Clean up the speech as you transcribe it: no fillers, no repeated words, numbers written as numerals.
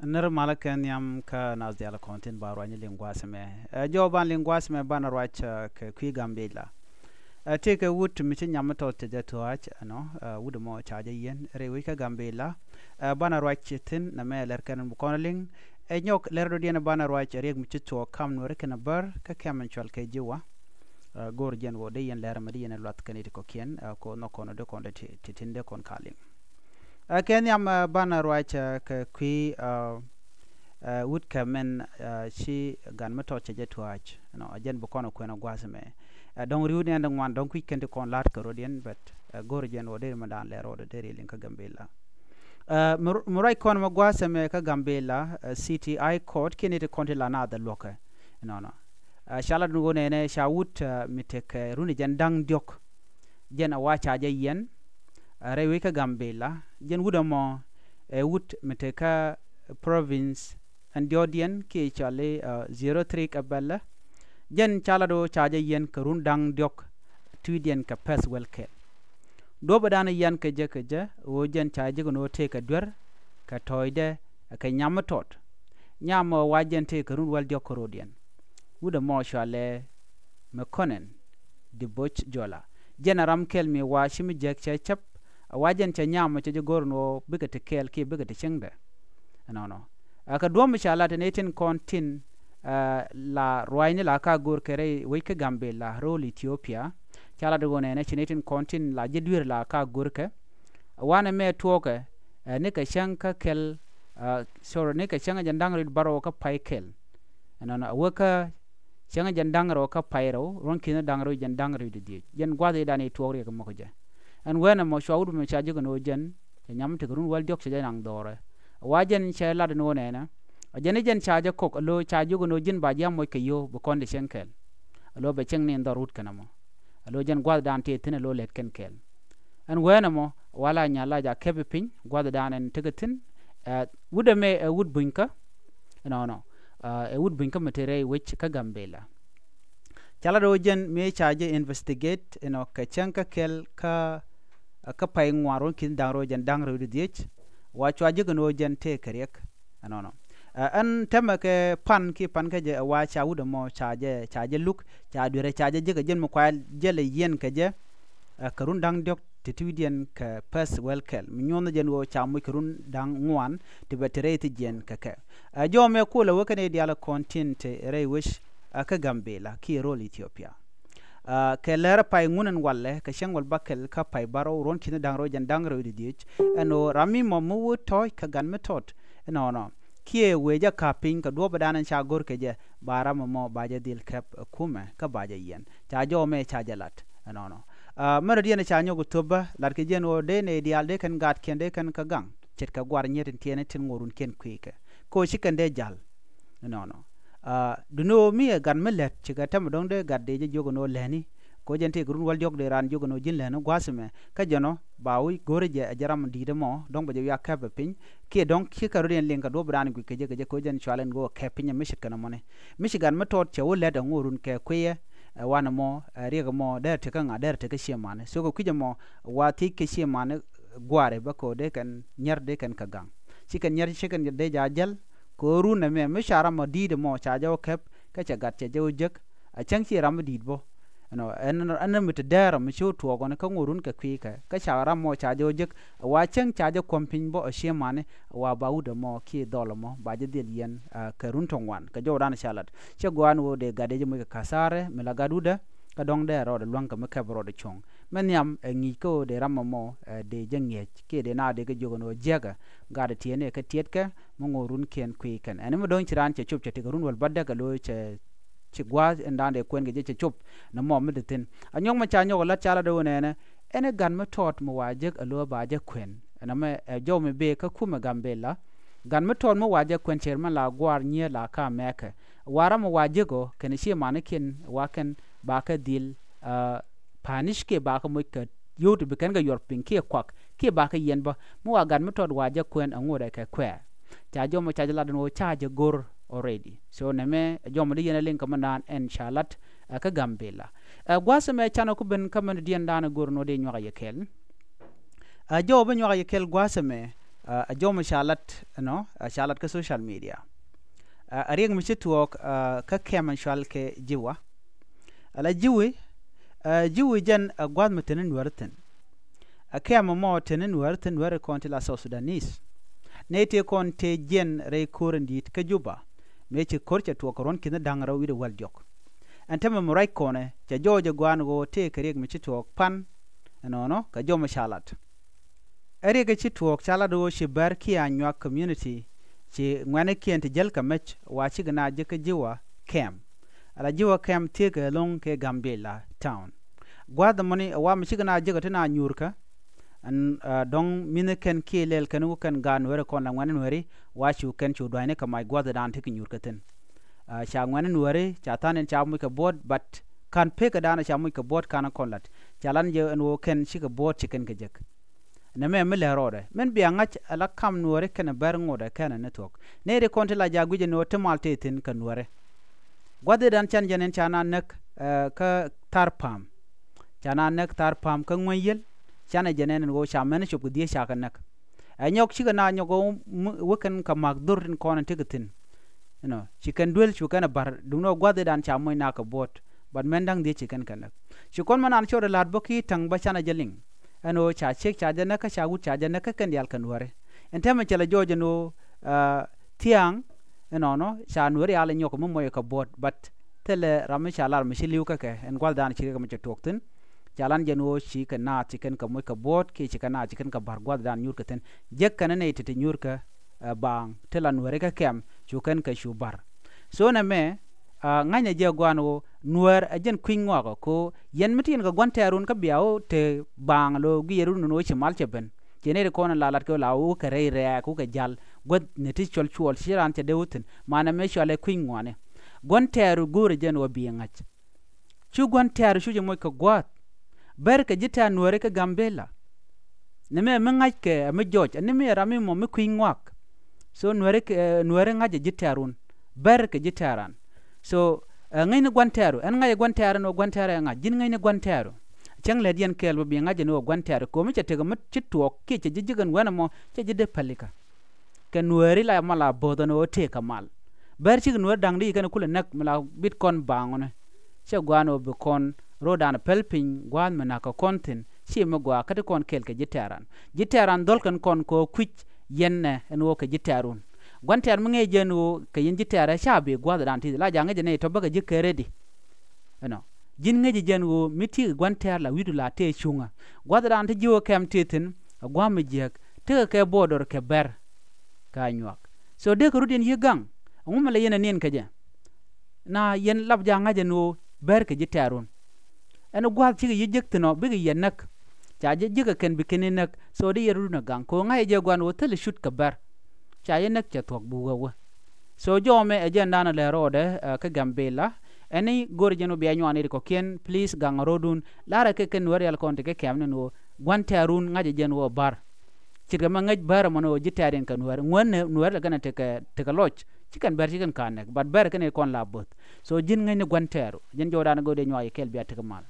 ner malaken yam ka nas diala kontin barwani lingwasme joban lingwasme bana rwach ke kwi gambela take wut mitin yam to te to ach no wud mo chaje yen rewi ka gambela bana rwach tin na me lerken bu konaling nyok lerdo diena bana rwach reg michito kam no rekena bar ka kamen chwal ke jiwa gor jen wo de yen ler mari yen lot kaniti ko kien ko no kono de konde titinde kon kaling ken yam bana rwach ke kwi would come in she gan meto cheje tuach no ajen bu kono kwena gwasme don riuni and one don quick kente kon lat karodian but gorjen o de madan le rodo de lin ka gambela murai kon ma gwasme ka gambela CTI court kinite konti la na da loka no shala du wona ne shawut mitek runi jan dang diok jen awacha je yen rewi ka gambela jen wudamo wut miteka province and Diodian ke chale 03 kabala jen chala do chaje yen karun dang diok tudian ka pes welke do badana yan ke je o jen chaje no te ka dwer ka toide ka nyamatot nyamo wajen te karun wal diok rodian wuda mo chale mekonen de boch jola jenaram kel mi wa shimi jek chap wajen cha nyamo che gorno bigate kel ki bigate chengde no aka duom shala te netin kontin la roine la ka gor kere weke gambela rol Ethiopia chala de gone ne netin kontin la jedwir la ka gor ke wana me toke ne ka shanka kel so ne ka shanga jandang rid baro ka paikel no waka shanga jandang ro ka pairo ron kina dangro jandang rid di jen gwade dani tore ka mokoje an wena mo shawdu me chaje gono jen nyam te grun wal diok se nang dore wajen chela de no nena ajene jen chaje kok lo chaje gono jin ba jam moy kayo bu konde shenkel lo be cheng ne ndarut kanamo lo jen gwad dan te tin lo let ken kel an wena mo wala nyala ja kebe pin gwad dan en tegatin wude me wud bunka no wud bunka metere which ka gambela chala do jen me chaje investigate ka chenka kel ka pay ngwaro kin dangro jen dangro de diech wa chwaje gono jen te kerek no an tema ke pan ke je wa cha wuda mo chaje luk cha dure chaje je jen mo kwal jele yen ke je karun dang dok titudien ka pes welkel minyon jen wo cha mo karun dang ngwan te betere ti jen ke jo me kula wakane diala content re wish ka gambela ki rol Ethiopia ke lera pay ngunen walle ka shengwal bakel ka pay baro ron kin dangro jan dangro didich eno rami mo mu toy ka gan metot no kie weja kaping ka do badanan cha gor ke je bara mo baje dil kap kume ka baje yen cha jo me cha jalat no mer dien cha nyogo toba lar ke jen o de ne dial de kan gat ken de kan ka gang chet ka gwar nyetin tiene tin ngorun ken kwike ko shikande jal no duno mi gan melet chiga tam dong de gadde je jogo no leni ko jente grun wal jog de ran jogo no jin leno gwasme ka jono bawi gore je jaram dide mo dong baje ya kabe pin ke dong ki ka rodien lenga do bran gu ke je ko jen chalen go ke pin mishi kana mone mishi gan metot che wolle da ngorun ke kweye wana mo riga mo der te kan der te ke shemane so ko kuje mo wati ke shemane gware ba ko de kan nyer de kan ka gang sikan nyer sikan de jajal ko runa me mishara mo dide mo chajo kep ka chagat che jek a changchi ram didbo no an mit dera mi chu to gon ka ngurun ka kwika ka shara mo chajo jek wa chang chajo kompin bo shemane wa bauda mo ki dolo mo baje del yen ka run tongwan ka jodan shalat che gwan wo de gade je mo ka kasare me la gaduda ka dong de ro de lwanka me ka bro de chong men yam ngi ko de ramamo de jengye ke de na de ke jogono jega gade tiene ka tietka mo ngorun ken kwiken ene mo don chiran che chup che tigarun wal badda ka lo che gwa ndande kwen ge che chup na mo medetin anyong ma cha nyogo la chala do ne ene gan ma tot mo wajek alo ba je kwen na me jo me be ka kuma gambela gan ma tot mo waje kwen cherman la gwar nye la ka meke wara mo wajego ken shi manikin waken ba ka dil panish ke ba ka mo ka yotu be kan ga yor pin ke kwak ke ba ka yen ba mo wa gan metod wa ja kwen angore ka kwe ta jo mo cha jala no cha je gor already so ne me jo mo yen link manan en shalat ka gambela gwasa me chana ku ben kamen dien dana gor no de nyoga yekel jo be nyoga yekel gwasa me a jom shalat no shalat ka social media ariang mi chituok ka keman shal ke jiwa ala jiwi jan gwad mutanen warten a kema mo tenen warten ware konti la South Sudanese nete konte jen re korandit ka juba meche korcha tuok ron kina dangra wide wal jok antema murai kone cha joje gwango te kariang mi chituok pan no ka jom shalat ari ga chituok chala do shibar ki anwa community ci ngwane kient jel ka mech wa ci gna je ka jiwa kem ala jiwa kem te ka long ke Gambela town gwada moni wa mi ci gna je ka tana nyurka an dong mine ken kelel kan kan gan were kon la ngwane were wa ci ken ci doine ka mai gwada dan te ki nyurka ten cha ngwane were cha tanen cha mu ka bod but kan pe ka dana cha mu ka bod kana konlat chalan je en wo ken ci ka bod ci ken ka jek na me mele rode men bi angach ala kam nuore ken ber ngode ken network ne de konti la jaguje no temalte tin kan nuore gwade dan chan janen chana nek ka tarpam chana nek tarpam ka ngoyel chana janen go shamen shop die shaka nek anyok chiga na nyogo wuken ka magdur tin kon tigatin chicken duel chukana bar duno gwade dan chamoy na ka bot bad mendang die chicken kanak chukon man an chore lad boki tang ba chana jaling ano cha chek cha jana ka cha gut cha jana ka kan yal kan ware entema chala joje no tiang no cha nuari ala nyok mo moy ka bot but tele ram cha lar mi liu ka ke en gwal dan chi ka mi tokten chalan jeno chi ka na chicken ka moy ka bot ki chi ka na chicken ka bar gwal dan nyur ka ten jek kan ne tete nyur ka bang tela nuare ka kem chu kan ka shu bar so na me nganya je gwano nuer ajen kwingwa ko yen mitin ga gwanterun ka biao te bang lo gierun no chimal cheben jenere kona lalat ko lawo ka re ko ka jal god neti chol chol shiran te dewuten mana me shole kwingwa ne gwanteru gore jen wo biengach chu gwanteru chu je moy ka gwat ber ka jita nuere ka Gambela ne me ngach ke me joj ne me rami mo me kwingwa so nuere ngaje jitarun ber ka jitaran so ngay ni gwantero en ngay gwantero no gwantero nga jin ngay ni gwantero chang le dien kel bi nga no gwantero ko mi chete ga mit chituok ki che jijigan wana mo che jide palika ken nueri la mala bodo no te kamal ber chi nuer dang di ken kula nak mala bitcoin bangone che gwano be kon rodan pelpin gwan mena ka kontin chi mo gwa kate kon kel ke jitaran dol kan kon ko kwich yenne en wo ke jitarun gwanter mnge jenu ke yin jitara shabe gwada dan ti la jange jene to baga jikeredi jin nge jenu miti gwanter la widu la te chunga gwada dan ti jiwo kem titin gwam jek te ke bodor ke ber ka nyak so de ko rudin yigang ngum la yene nen kaje na yen lab janga jenu ber ke jitarun en gwad ti yijektino bigi yenak chaje jiga ken bikininak so de yeruna gang ko ngai je gwan wotel shoot ka ber chaye nek cha tok buwa so jome agenda na le rode ka Gambela eni gorjeno be anywani ko ken please gang rodun lara ke ken wari al konte ke kemne no gwantarun ngaje jen wo bar ciga ma ngaj bar mono jitaren kan war ngone nuwer la gana te ka loch cikan ber cikan kanek bad ber ken kon labot so jin ngene gwantaru jen jodan go de nyoy kel bi atka mal